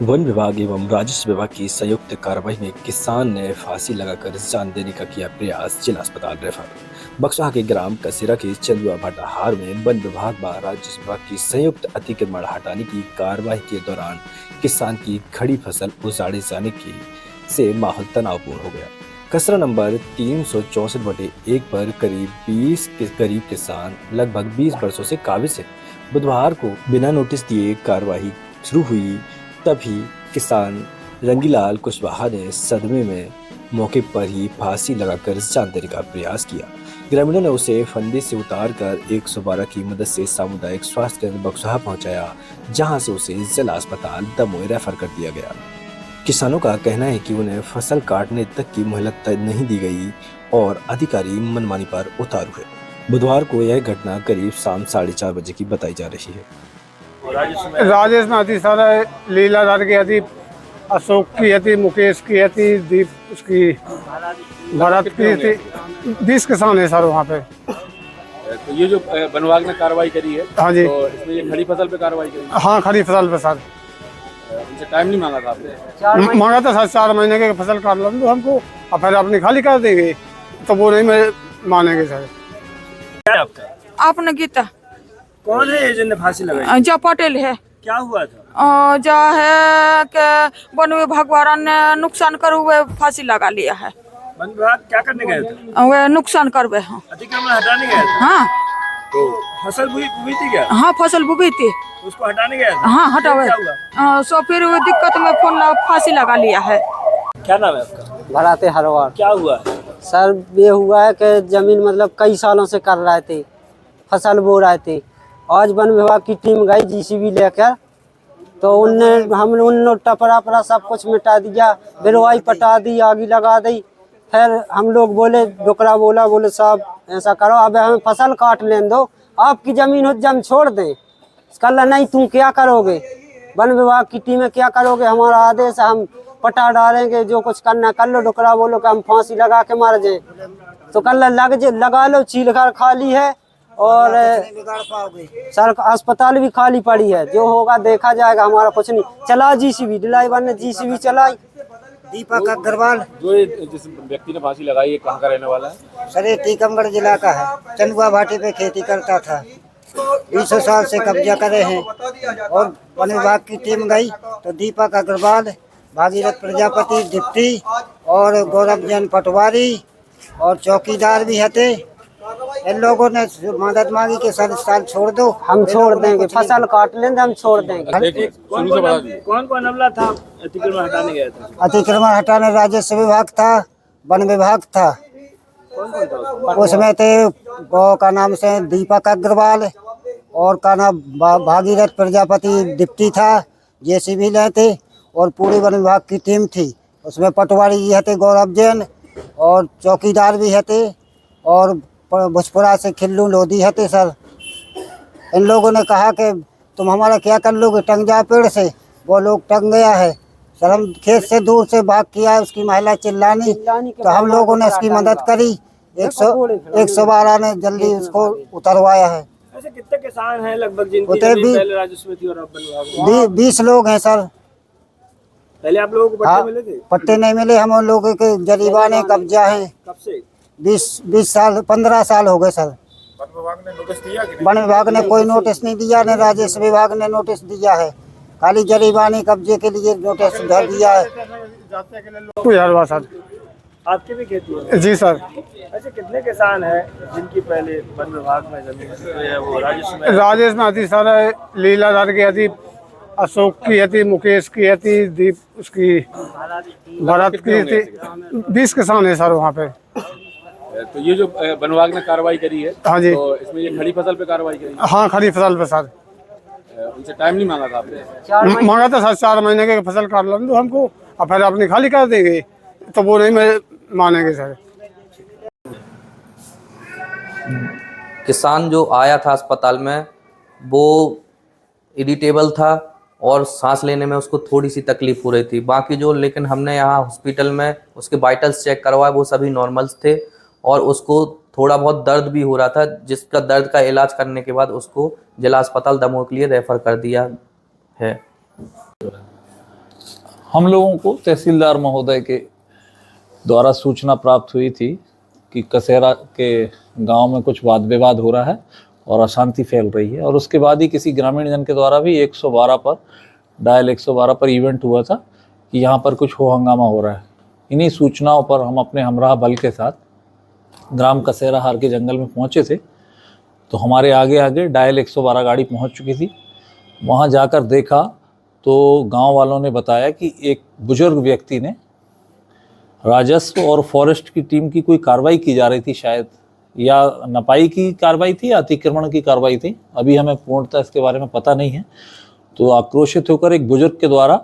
One विभाग एवं राजस्व विभाग की संयुक्त कार्रवाई में किसान ने फांसी लगाकर जान देने का किया प्रयास, जिला अस्पताल रेफर। बक्सवा के ग्राम कसेरा के चंदुआ भाटाहार में वन विभाग व राजस्व विभाग की संयुक्त अतिक्रमण हटाने की कार्रवाई के दौरान किसान की खड़ी फसल उजाड़े जाने की से माहौल तनावपूर्ण हो गया। कचरा नंबर 364/1 पर करीब 20 के करीब किसान लगभग 20 वर्षों से काबिज है। बुधवार को बिना नोटिस दिए कार्रवाई शुरू हुई, तभी किसान रंगीलाल कुशवाहा ने सदमे में मौके पर ही फांसी लगाकर जान देने का प्रयास किया। ग्रामीणों ने उसे फंदे से उतारकर 112 की मदद से सामुदायिक स्वास्थ्य केंद्र बक्सवा पहुंचाया, जहां से उसे जिला अस्पताल दमोह रेफर कर दिया गया। किसानों का कहना है कि उन्हें फसल काटने तक की मोहलत नहीं दी गई और अधिकारी मनमानी पर उतारू है। बुधवार को यह घटना करीब शाम 4:30 बजे की बताई जा रही है। राजेश में थी सारा लीलाधर की थी, अशोक की थी, मुकेश की थी, दीप उसकी भरत की थी। 20 किसान है सर वहाँ पे। तो ये जो वन विभाग ने कार्रवाई करी है, हाँ जी, तो इसमें ये खड़ी फसल पे कार्रवाई करी है। हाँ खड़ी फसल पे सर। उनसे टाइम नहीं मांगा था आपने? मांगा था सर 4 महीने के फसल काट लो हमको और फिर अपनी खाली कर देंगे, तो वो नहीं मानेंगे सर। आपने गीता कौन है जिनने फांसी लगाई? जो पटेल है। क्या हुआ था? जो है कि वन विभाग वाला ने नुकसान कर हुए फांसी लगा लिया है। वन विभाग क्या करने गए थे? वे नुकसान करवे हैं। अतिक्रमण हटाने गए थे? हाँ तो फसल बुई थी क्या? हाँ फसल बुगी थी। उसको हटाने गए थे? हाँ हटावे। क्या हुआ? सो फिर वो दिक्कत में फोन फांसी लगा लिया है। क्या नाम है आपका? भराते हरवार। क्या हुआ है? सर ये हुआ है कि जमीन मतलब कई सालों से कर रहे थे, फसल बो रहे थे। आज वन विभाग की टीम गई जीसीबी लेकर, तो उन टपरा सब कुछ मिटा दिया, बिरवाई पटा दी, आगी लगा दी। फिर हम लोग बोले, डोकरा बोले साहब ऐसा करो, अब हमें फसल काट लेने दो, आपकी जमीन उज्जम छोड़ दें। कल नहीं तुम क्या करोगे, वन विभाग की टीमें क्या करोगे, हमारा आदेश है, हम पटा डालेंगे, जो कुछ करना कर लो। डोकरा बोलो कि हम फांसी लगा के मार जाए, तो कल लगा लो, चील घर खाली है और सर अस्पताल भी खाली पड़ी है। जो होगा देखा जाएगा, हमारा कुछ नहीं। चला जीसीबी, ड्राइवर ने जीसीबी चलाई। दीपक अग्रवाल जो जिस व्यक्ति ने फांसी लगाई, ये कहाँ का रहने वाला है? सर ये टीकमगढ़ जिला का है। चंदुआ भाटी पे खेती करता था, 20 साल से कब्जा करे हैं। और वन विभाग की टीम गई तो दीपक अग्रवाल, भागीरथ प्रजापति डिप्टी और गौरव जैन पटवारी और चौकीदार भी हते। इन लोगों ने मदद मांगी कि सर इस साल छोड़ दो, हम छोड़ देंगे, फसल काट लेंगे, हम छोड़ देंगे। कौन कौन अमला था अतिक्रमण हटाने गया था? अतिक्रमण हटाने राजस्व विभाग था, वन विभाग था। उसमें थे गौ का नाम से दीपक अग्रवाल और का नाम भागीरथ प्रजापति डिप्टी था, जेसीबी ले थे। और पूरी वन विभाग की टीम थी। उसमें पटवारी जी थे गौरव जैन और चौकीदार भी थे और भुजपुरा से खिल्लू लोधी हते। सर इन लोगों ने कहा कि तुम हमारा क्या कर लोगे, टंग जा पेड़ से। वो लोग टंग गया है सर। हम खेत से दूर से भाग किया है, उसकी महिला चिल्लानी, तो हम लोगों ने इसकी मदद करी। 112 ने जल्दी उसको उतरवाया है। ऐसे कितने किसान हैं लगभग जिनकी जमीन पहले राजस्व में थी और अब वन विभाग में? 20 लोग हैं सर। पहले आप लोगों को पट्टे मिले थे? पट्टे नहीं मिले, हम लोगों के जरीबाने कब्जा है। कब से? 20 साल 15 साल हो गए सर। वन विभाग ने नोटिस दिया कि नहीं? वन विभाग ने कोई नोटिस नहीं दिया, न राजस्व विभाग ने नोटिस दिया है। खाली जरीबानी कब्जे के लिए नोटिस धर दिया है। सर आपकी भी खेती है? जी सर। ऐसे कितने किसान हैं जिनकी पहले वन विभाग में जमीन है वो राजेश में थी सारा लीलाधर की थी, अशोक की थी, मुकेश की थी, दीप उसकी भरत की थी। 20 किसान है सर वहाँ पे। तो ये जो वन विभाग ने कार्रवाई करी है, हाँ जी, तो इसमें ये खड़ी फसल पे कार्रवाई करी है? हाँ खड़ी फसल पे सर। उनसे टाइम नहीं मांगा था आपने? मांगा था सर 4 महीने के फसल काट लो हमको और फिर अपनी खाली कर देंगे, तो वो नहीं मानेंगे सर। किसान जो आया था अस्पताल में, वो इरिटेबल था और सांस लेने में उसको थोड़ी सी तकलीफ हो रही थी। बाकी जो लेकिन हमने यहाँ हॉस्पिटल में उसके वाइटल्स चेक करवाए, वो सभी नॉर्मल्स थे और उसको थोड़ा बहुत दर्द भी हो रहा था, जिसका दर्द का इलाज करने के बाद उसको जिला अस्पताल दमोह के लिए रेफ़र कर दिया है। हम लोगों को तहसीलदार महोदय के द्वारा सूचना प्राप्त हुई थी कि कसेरा के गांव में कुछ वाद विवाद हो रहा है और अशांति फैल रही है, और उसके बाद ही किसी ग्रामीण जन के द्वारा भी 112 पर डायल 112 पर इवेंट हुआ था कि यहाँ पर कुछ हो हंगामा हो रहा है। इन्हीं सूचनाओं पर हम अपने हमराह बल के साथ ग्राम कसेरा हार के जंगल में पहुँचे थे। तो हमारे आगे आगे डायल 112 गाड़ी पहुँच चुकी थी। वहाँ जाकर देखा तो गांव वालों ने बताया कि एक बुजुर्ग व्यक्ति ने राजस्व और फॉरेस्ट की टीम की कोई कार्रवाई की जा रही थी, शायद या नपाई की कार्रवाई थी या अतिक्रमण की कार्रवाई थी, अभी हमें पूर्णतः इसके बारे में पता नहीं है। तो आक्रोशित होकर एक बुजुर्ग के द्वारा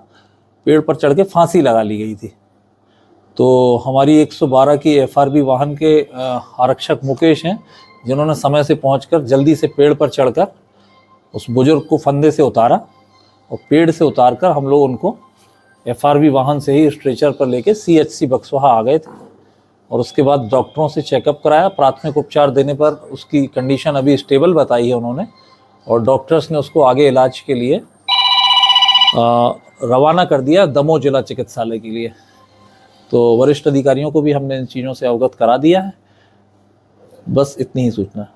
पेड़ पर चढ़ के फांसी लगा ली गई थी। तो हमारी 112 की FRB वाहन के आरक्षक मुकेश हैं, जिन्होंने समय से पहुंचकर जल्दी से पेड़ पर चढ़कर उस बुजुर्ग को फंदे से उतारा और पेड़ से उतारकर हम लोग उनको FRB वाहन से ही स्ट्रेचर पर लेके CHC बक्सवाहा आ गए थे। और उसके बाद डॉक्टरों से चेकअप कराया। प्राथमिक उपचार देने पर उसकी कंडीशन अभी स्टेबल बताई है उन्होंने, और डॉक्टर्स ने उसको आगे इलाज के लिए रवाना कर दिया दमोह जिला चिकित्सालय के लिए। तो वरिष्ठ अधिकारियों को भी हमने इन चीज़ों से अवगत करा दिया है। बस इतनी ही सूचना।